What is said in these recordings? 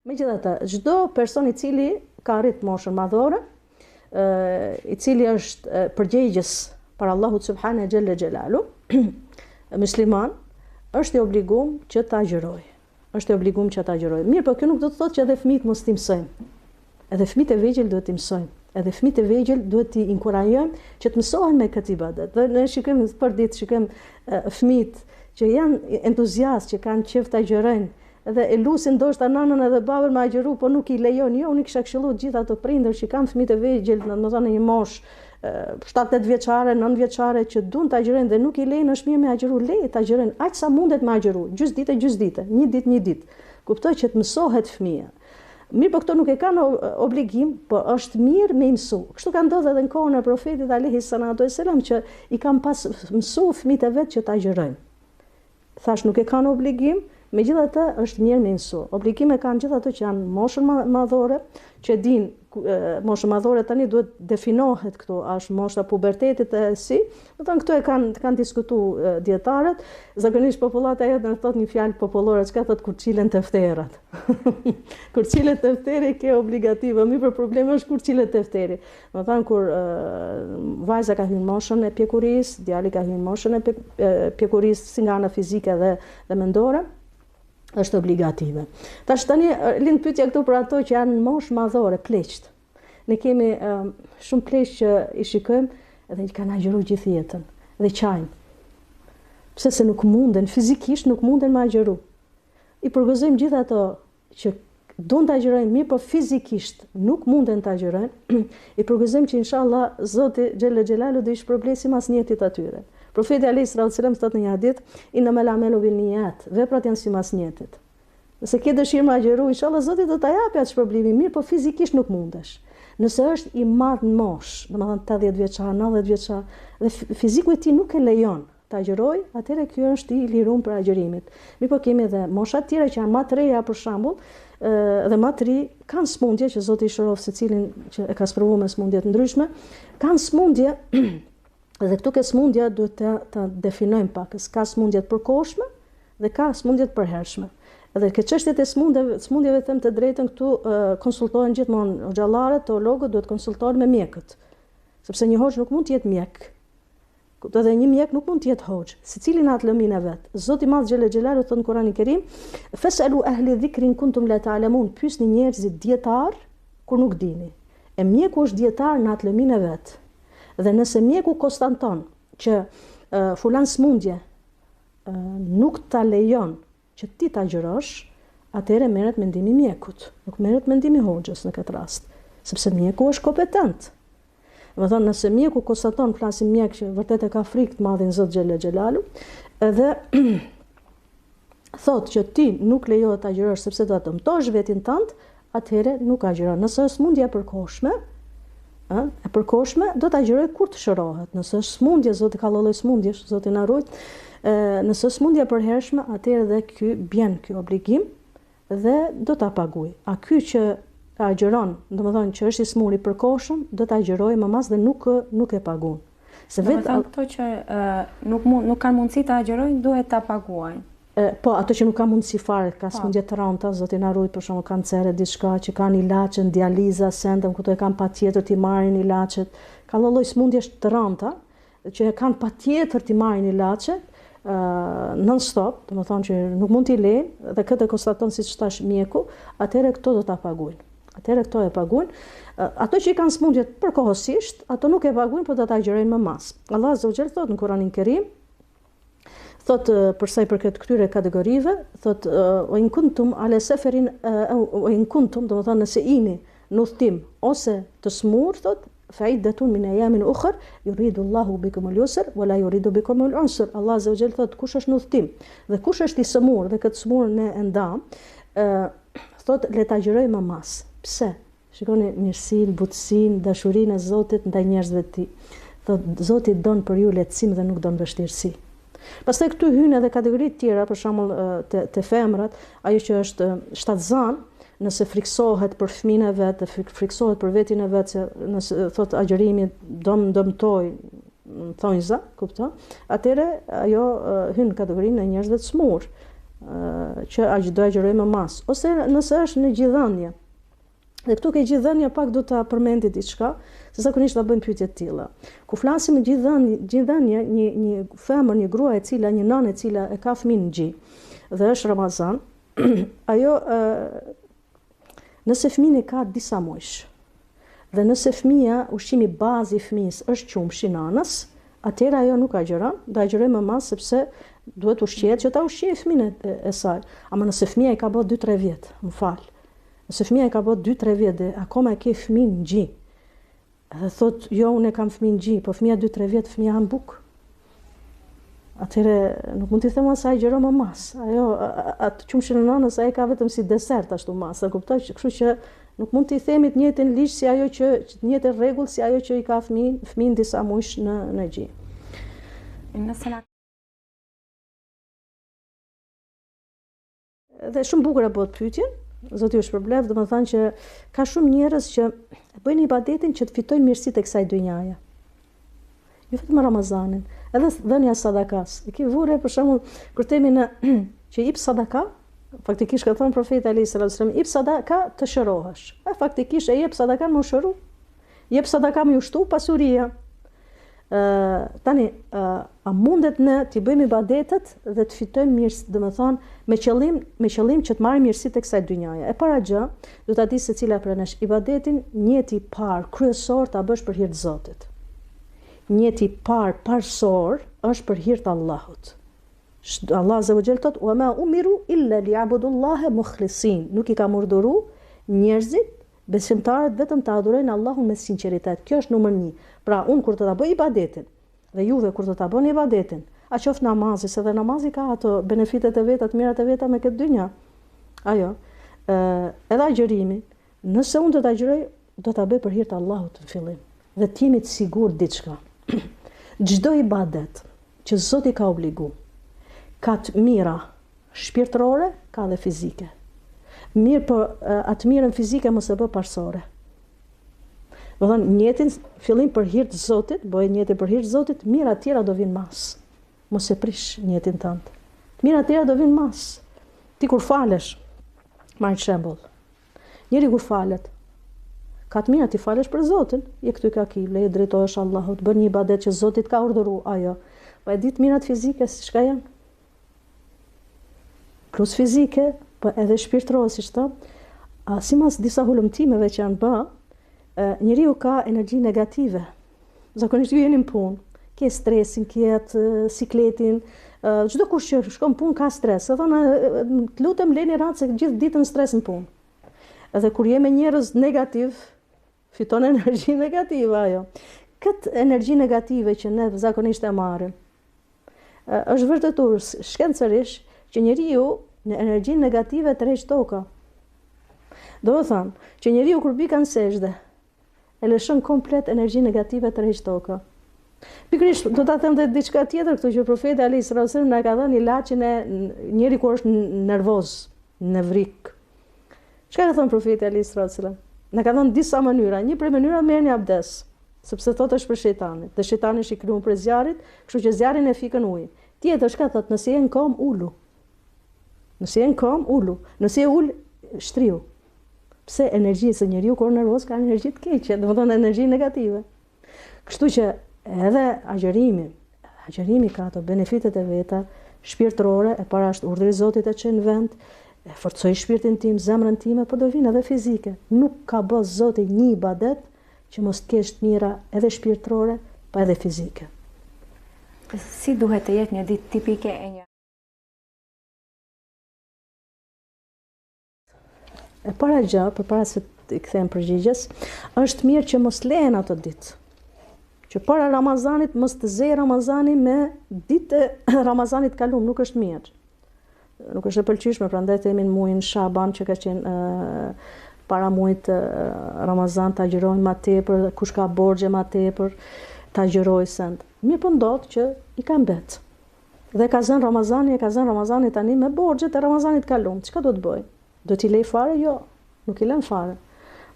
Megjithatë, çdo person I cili ka arrit moshën madhore, I cili është përgjegjës për Allahut subhanahu xhella xhelalu, musliman, është I obliguar që ta agjërojë. Është I obliguar që ta agjërojë. Mirë, por kjo nuk do të thotë që edhe fëmijët mos t'i mësojnë. Edhe fëmijët e vegjël duhet t'i mësojnë. Edhe fëmijët e vegjël duhet t'i inkurajojmë që të mësohen me këtë ibadet. Dhe ne shikojmë për ditë, shikojmë fëmijët që janë entuziastë, që kanë qejf ta agjërojnë, edhe e lusin ndoshta nanën edhe babën me agjëru, po nuk I lejon. Jo, unë kisha këshilluar të gjithë ato prindër që kanë fëmijët e vegjël, domethënë një moshë 7-8 vjeçare, 9 vjeçare që duan ta agjërojnë dhe nuk I lejnë, është mirë me agjëru, leje ta agjërojnë aq sa mundet me agjëru, gjysmë ditë, një ditë. Kuptoj që të mësohet fëmia. Mirë, po këto nuk e kanë obligim, po është mirë me I mësu. Kështu ka ndodhur edhe në kohën e profetit alayhi salatu wassalam që I kanë pas mësu fëmijët e vet që ta agjërojnë. Thash nuk e kanë obligim, megjithatë është mirë me mësu. Obligime kanë gjithë ato që janë moshën madhore, që din moshën madhore tani duhet definohet këtu, a është mosha pubertetit e si. Do të thonë këto e kanë diskutuar dietarët. Zakonisht popullata jote thot një fjalë popullore, çka thot kur çilen tefterat. Kur çilet tefteri ke obligative, mirë për problemi është kur çilet tefteri. Do të thonë kur vajza ka hyrë moshën e pjekurisë, djali ka hyrë moshën e pjekurisë si nga ana fizike dhe mendore, është obligative. Tash tani lind pyetja këtu për ato që janë moshë madhore, pleqt. Ne kemi shumë pleqt që I shikojmë edhe që kanë agjëruar gjithë jetën dhe qajnë. Pse se nuk munden, fizikisht nuk munden me agjëru. I përgëzojmë gjithë ato që duan të agjërojnë mirë, por fizikisht nuk munden të agjërojnë. I përgëzojmë që inshallah Zoti xhella xhelalu do I shpërblesi mas njetit atyre. Profeti alayhi salatu wasallam thot në një hadith, innamal a'malu binniyat, veprat janë sipas njetit. Nëse ke dëshirë me agjëru, inshallah Zoti do ta japë atë shpërblimin mirë, por fizikisht nuk mundesh. Nëse është I madh në moshë, domethënë 80 vjeçar, 90 vjeçar, dhe fiziku I tij nuk e lejon ta agjëroj, atëherë ky është I lirum për agjërimit. Mirë, po kemi edhe mosha të tjera që janë më të reja për shembull, dhe më të ri kanë smundje që Zoti I shërov secilin që e ka sprovuar me smundje të ndryshme, kanë smundje. Dhe këtu ke smundja duhet ta definojmë pak, ka smundjet përkohshme dhe ka smundjet përhershme. Edhe ke çështjet e smundjeve them të drejtën këtu konsultohen gjithmonë xhallarët, teologët duhet konsultohen me mjekët. Sepse një hoxh nuk mund të jetë mjek. Edhe një mjek nuk mund të jetë hoxh, secili në atë lëmin e vet. Zoti I Madh xhela xhelalu thot në Kur'anin e Kerim, "Fasalu ahli dhikrin kuntum la ta'lamun", pyesni njerëzit dietar kur nuk dini. E mjeku është dietar në atë lëmin e vet. Dhe nëse mjeku konstaton që fulan smundje nuk ta lejon që ti ta agjërosh, atëherë merret mendimi I mjekut, nuk merret mendimi I hoxhës në këtë rast, sepse mjeku është kompetent. Domethënë nëse mjeku konstaton, flasim mjek që vërtet e ka frikë të madhin Zot xhella xhelalu, edhe thotë që ti nuk lejohet ta agjërosh sepse do të dëmtosh vetin tënd, atëherë nuk agjëron. Nëse është smundje e përkohshme, e përkohshme do ta agjëroj kur të shërohet. Nëse është smundje, Zoti ka lloj smundjesh, Zoti na ruaj. Nëse është smundje e përhershme, atëherë dhe ky bjen ky obligim dhe do ta paguaj. A ky që agjeron, domethënë që është I smur I përkohshëm, do ta agjërojë më mas dhe nuk e paguon. Se vetë ato që nuk kanë mundësi ta agjërojnë, duhet ta paguajnë. Po, ato që nuk ka mundësi fare, ka smundje të rënda, Zoti na ruaj, për shembull kancere, diçka që kanë ilaçe, dializa, sendem, këto e kanë patjetër të marrin ilaçet. Ka lloj smundjesh të rënda që kanë patjetër të marrin ilaçet non stop, domethënë që nuk mund t'i lejnë dhe këtë konstaton siç thash mjeku, atëherë këto do ta paguajnë. Atëherë këto e paguajnë. Ato që I kanë smundje përkohësisht, ato nuk e paguajnë, por do ta agjërojnë më mas. Allah azza wa jall thot në Kur'anin e Kerim, thot për sa I përket këtyre kategorive, thot o in kuntum ala safarin o in kuntum, domethënë nëse jeni në udhtim ose të smur, thot fa'iddatun min ayamin ukhra yuridu Allahu bikum al-yusr wa la yuridu bikum al-usr. Allah azza wa jall thot kush është në udhtim dhe kush është I smur dhe këtë smur ne e ndam, thot le ta agjëroj më mas. Pse? Shikoni mirësinë, butësinë, dashurinë e Zotit ndaj njerëzve të Tij. Thot Zoti don për ju lehtësim dhe nuk don vështirësi. Pastaj këtu hyn edhe kategori të tjera, për shembull te femrat, ajo që është shtatzan, nëse friksohet për fëmijën e vet, friksohet për vetin e vet, se nëse thot agjërimi dëmtoj thonjza, kupton? Atëre ajo hyn në kategorinë e njerëzve të smur. që do agjëroj më mas, ose nëse është në gjithëdhënie. Dhe këtu ke gjithëdhënia pak do ta përmendi diçka, se zakonisht ta bëjmë pyetje të tilla. Kur flasim në gjithëdhënie, një femër, një grua e cila, një nanë e cila e ka fëmijë në gjë, dhe është Ramazan, ajo nëse fëmijën e ka disa muaj, dhe nëse fëmia, ushqimi bazë i fëmijës është qumshi nanës, atëherë ajo nuk agjeron, do agjeroj më mas sepse duhet ushqehet që ta ushqejë fëmijën e saj. Ama nëse fëmia i ka bërë 2-3 vjet, më fal. Nëse fëmia i ka bërë 2-3 vjet dhe akoma e ke fëmijën në gjë, dhe thot jo unë kam fëmijën në gjë, po fëmia 2-3 vjet fëmia han buk. Atëherë nuk mund t'i them se agjeron më mas. Ajo atë qumshin e nanës ai ka vetëm si desert ashtu mas, e kuptoj, kështu që nuk mund t'i themi të njëjtën ligj si ajo që të njëjtën rregull si ajo që i ka fëmijën disa muaj në gjë. Dhe shumë bukur e bëhet pyetjen, zoti ju shpërbleft, domethënë që ka shumë njerëz që bëjnë ibadetin që të fitojnë mirësitë e kësaj dynjaje. Jo vetëm Ramazanin, edhe dhënia sadakas. E ke vure për shembull kur themi në që jep sadaka, faktikisht ka thënë profeti alayhis salam, jep sadaka të shërohesh. Faktikisht e jep sadaka më shëru. Jep sadaka më ushtu pasuria. Tani a mundet ne të bëjmë ibadetet dhe të fitojmë mirësi, domethënë me qëllim që të marrim mirësitë e kësaj dynjaje. E para gjë, do ta di se cila prej nesh ibadetin njëti par kryesor ta bësh për hir të Zotit. Njëti par parsor është për hir të Allahut. Allah azza wa jalla thot: "Wa ma umiru illa liya'budullaha mukhlisin." Nuk i ka urdhëruar njerëzit, besimtarët vetëm të adhurojnë Allahun me sinqeritet. Kjo është numër 1. Pra unë kur të ta bëj ibadetin dhe juve kur të ta bëni ibadetin, a qoftë namazi, se dhe namazi ka ato benefitet e veta, të mirat e veta me këtë dynja. Ajo, edhe agjërimi, nëse unë do ta agjëroj, do ta bëj për hir të Allahut në fillim. Dhe të jemi të sigurt diçka. Çdo ibadet që Zoti ka obligu, ka të mira shpirtërore, ka dhe fizike. Mirë, po atë mirën fizike mos e bë parsore. Do të thonë njëtin fillim për hir të Zotit, bëj njëtin për hir të Zotit, mira të tjera do vinë mas. Mos e prish njëtin tënd. Mira të tjera do vinë mas. Ti kur falesh, marr shembull. Njëri kur falet, ka të mira ti falesh për Zotin, je këtu ka kible, je drejtohesh Allahut, bën një ibadet që Zoti ka urdhëruar, ajo. Po e ditë mirat fizike si çka janë? Plus fizike, po edhe shpirtërore si thon, simas disa hulumtimeve që janë bë, njeriu ka energji negative. Zakonisht jeni në punë, ke stresin, ke atë sikletin, çdo kush që shkon punë ka stres. Thonë, të lutem leni rahat se gjithë ditën stres në punë. Edhe kur je me njerëz negativ, fiton energji negative ajo. Këtë energji negative që ne zakonisht e marrim, është vërtetuar shkencërisht që njeriu në energji negative tërheq toka. Do të thonë që njeriu kur bie kanë sejdë, e lëshon komplet energji negative tërheq toka. Pikërisht do ta them edhe diçka tjetër këtu që profeti alayhis salam na ka dhënë ilaçin e njeriu kur është nervoz, nevrik. Çka ka thënë profeti alayhis salam? Na ka dhënë disa mënyra. Një prej mënyrave merrni abdes, sepse thotë është për shejtanin. Dhe shejtani është i krijuar për zjarrit, kështu që zjarrin e fikën ujë. Tjetër çka thotë? Nëse je në kom, ulu. Nëse je në kom, ulu. Nëse je ul, shtriu. Pse energjisë së njeriu kur nervoz ka energji të keqe, domethënë energji negative. Kështu që edhe agjërimi ka ato benefitet e veta shpirtërore, e para është urdhri i Zotit e çon në vend, e forcoj shpirtin tim, zemrën time, po do vinë edhe fizike. Nuk ka bë Zoti një ibadet që mos të kesh të mira edhe shpirtërore, po edhe fizike. Si duhet të jetë një ditë tipike e një? E para gjë, përpara se të kthehem përgjigjes, është mirë që mos lehen ato ditë. Që para Ramazanit mos të zej Ramazani me ditë e Ramazanit kalum, nuk është mirë. Nuk është e pëlqyeshme, prandaj themi në muajin Shaban që ka qenë para muajit Ramazan ta agjërojnë më tepër, kush ka borxhe më tepër ta agjëroj send. Mirë po ndodh që i ka mbet. Dhe ka zënë Ramazani tani me borxhet e Ramazanit kalum. Çka do të bëj? Do t'i lej fare? Jo, nuk i lën fare.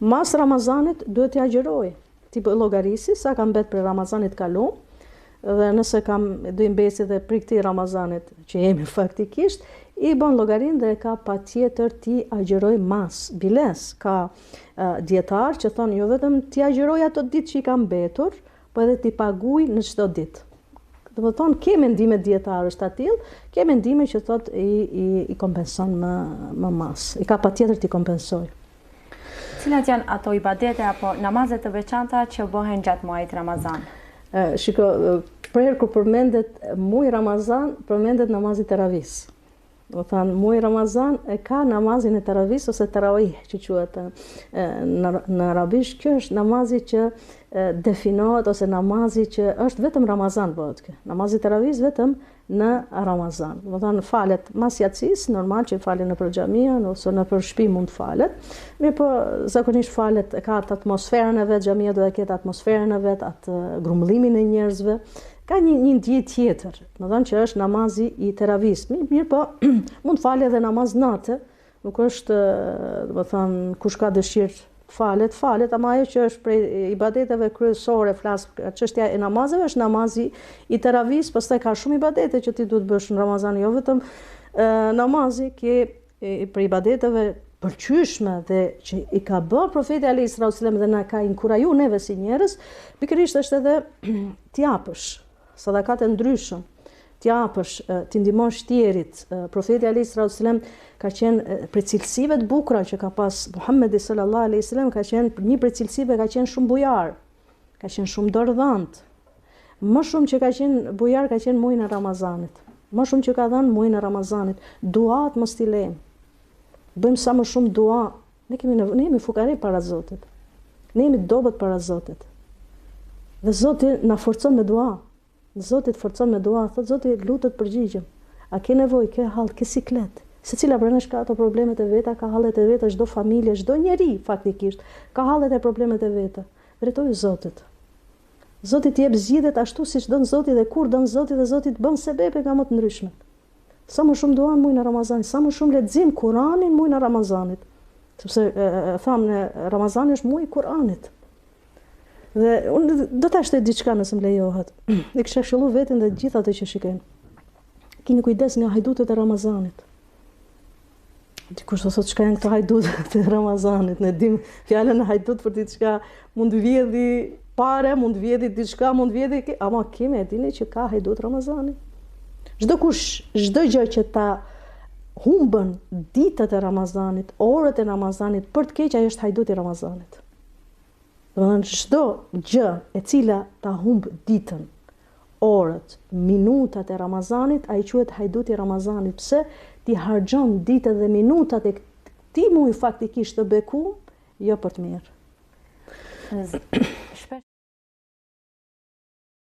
Mas Ramazanit duhet t'i agjëroj. Ti llogarisi sa ka mbet për Ramazanit kalum, dhe nëse do i mbesi dhe për këtij Ramazanit që jemi faktikisht, i bën llogarin dhe ka patjetër ti agjëroj mas, biles. Ka dietar që thonë jo vetëm ti agjëroj ato ditë që i ka mbetur, po edhe ti paguaj në çdo ditë. Do të thonë ke mendime dietarësh të tillë, ke mendime që thot i kompenson më mas. I ka patjetër ti kompensoj. Cilat janë ato ibadete apo namazet të veçanta që bëhen gjatë muajit Ramazan? Shiko, për herë kur përmendet muaj Ramazan, përmendet namazi teravis. Do të thonë muaj Ramazan e ka namazin e teravis ose tarawih që quhet në arabisht. Kjo është namazi që definohet ose namazi që është vetëm Ramazan bëhet kë. Namazi teravis vetëm në Ramazan. Do të thonë falet mas yatsis, normal që falet në për xhamia ose në për shtëpi mund falet. Mirë po zakonisht falet ka atë atmosferën e vet, xhamia do të ketë atmosferën e vet, atë grumbullimin e njerëzve. Ka një ndjenjë tjetër, do të thonë që është namazi i teravis. Mirë po mund falet edhe namaz natë, nuk është, do të thonë kush ka dëshirë falet, ama ajo që është prej ibadeteve kryesore, flas çështja e namazeve, është namazi i teravis, pastaj ka shumë ibadete që ti duhet bësh në Ramazan, jo vetëm namazi, për ibadeteve pëlqyeshme dhe që i ka bërë profeti alayhis salam dhe na ka inkurajuar neve si njerëz, pikërisht është edhe t'japësh sadakat e ndryshëm, t'japësh, t'i ndihmosh tjerit. Profeti alayhis salam ka qenë për cilësive të bukura që ka pas Muhamedi sallallahu alaihi wasallam, ka qenë një për cilësive, ka qenë shumë bujar, ka qenë shumë dorëdhënt. Më shumë që ka qenë bujar ka qenë muajin e Ramazanit. Më shumë që ka dhënë muajin e Ramazanit. Duat mos t'i lejmë. Bëjmë sa më shumë dua. Ne jemi fukare para Zotit. Ne jemi dobët para Zotit. Dhe Zoti na forcon me dua. Zoti të forcon me dua, thot Zoti lutet përgjigjem. A ke nevojë, ke hall, ke siklet. Secila prej nesh ka ato problemet e veta, ka hallet e veta, çdo familje, çdo njeri faktikisht ka hallet e problemet e veta. Drejtoj Zotit. Zoti t'i jep zgjidhjet ashtu siç don Zoti dhe kur don Zoti, dhe Zoti të bën sebepe nga më të ndryshmet. Sa më shumë duan muajin e Ramazanit, sa më shumë lexojm Kur'anin muajin e Ramazanit. Sepse thamë në Ramazan është muaji i Kur'anit. Dhe unë do ta shtoj diçka nëse më lejohet. Ne kisha këshilluar veten dhe gjithë ato që shikojnë. Keni kujdes nga hajdutet e Ramazanit. Dikush thotë çka janë këto hajdutet e Ramazanit, ne dim fjalën e hajdut për diçka, mund vjedhi pare, mund vjedhi diçka, mund vjedhi, ama kemi e dini që ka hajdut Ramazani. Çdo kush, çdo gjë që ta humbën ditët e Ramazanit, orët e Ramazanit për të keq, ajo është hajduti i Ramazanit. Domethënë çdo gjë e cila ta humb ditën, orët, minutat e Ramazanit, ai quhet hajduti i Ramazanit. Pse? Ti harxhon ditët dhe minutat e këtij muaji faktikisht të bekuar, jo për të mirë.